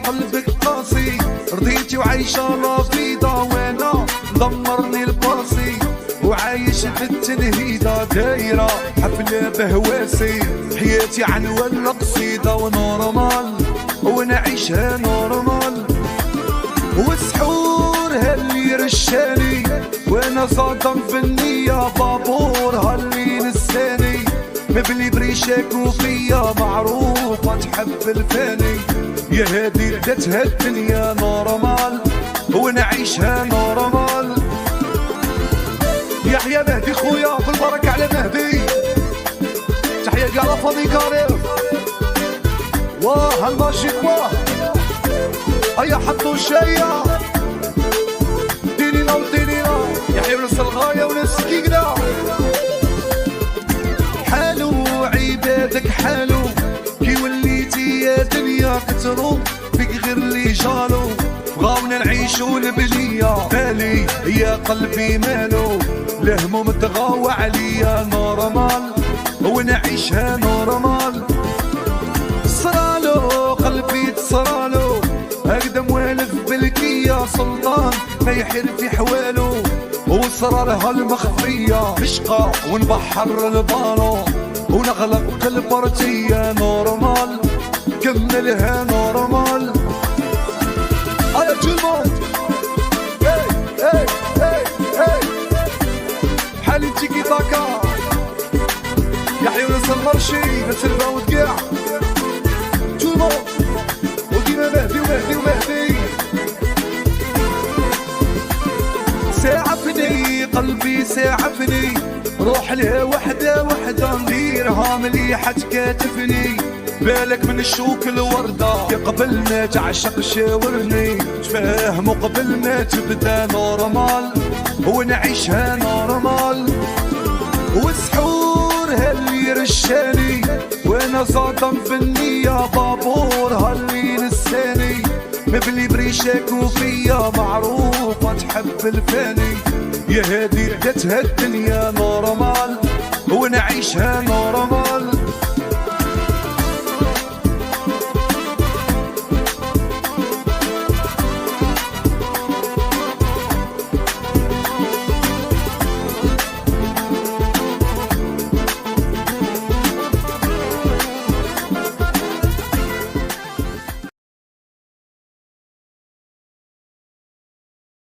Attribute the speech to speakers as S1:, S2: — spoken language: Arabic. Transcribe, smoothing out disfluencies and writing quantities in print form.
S1: قلبك قاسي، رضيتي وعايشة لا فيدا وانا دمرني الباسي، وعايش في التنهيدة دايرة حفلة بهواسي، حياتي عنوان قصيدة ونورمال ونعيشها نورمال، وسحور هاللي رشاني وانا صادم في النية، بابور هاللي نساني مبلي بريشك وفيا معروفة تحب الفاني، يا هادي ادتها الدنيا نورمال ونعيشها نورمال. يحيى مهدي خويا بالبركة على مهدي، تحية كاع فاضي كارير، واه هالماجيك واه هيا حطوا الشاية دينينا ودينينا، يحيى وناس الغاية وناس كيكنا، حالو عبادك حالو كي وليتي يا دنيا كترو فيك غير اللي جالو، بغاونا نعيشو البلية بالي يا قلبي مالو، الهموم تغاوى عليا نورمال ونعيشها نورمال، صرالو قلبي تصرالو اقدم والف بالكية سلطان ما يحر في حوالو، وصرارها المخفية عشقة ونبحر البالو ونغلق البرتية نورمال كملها نورمال. هيا جيمون اي اي اي اي حالي تيكي تاكا، يحيى وناس المرشي ناس الباود كاع جيمون وديما مهدي ومهدي ومهدي، ساعفني قلبي ساعفني روح لها وحدة وحدة نديرها مليحة تكاتفني، بالك من الشوك الوردة قبل ما تعشق شاورني، تفهموا قبل ما تبدا نورمال ونعيشها نورمال، وسحور هاللي رشاني وانا صادم في النية، بابور هاللي نساني مبلي بريشك وفيا معروفة تحب الفاني، يا هادي ادتها الدنيا نورمال ونعيشها نورمال.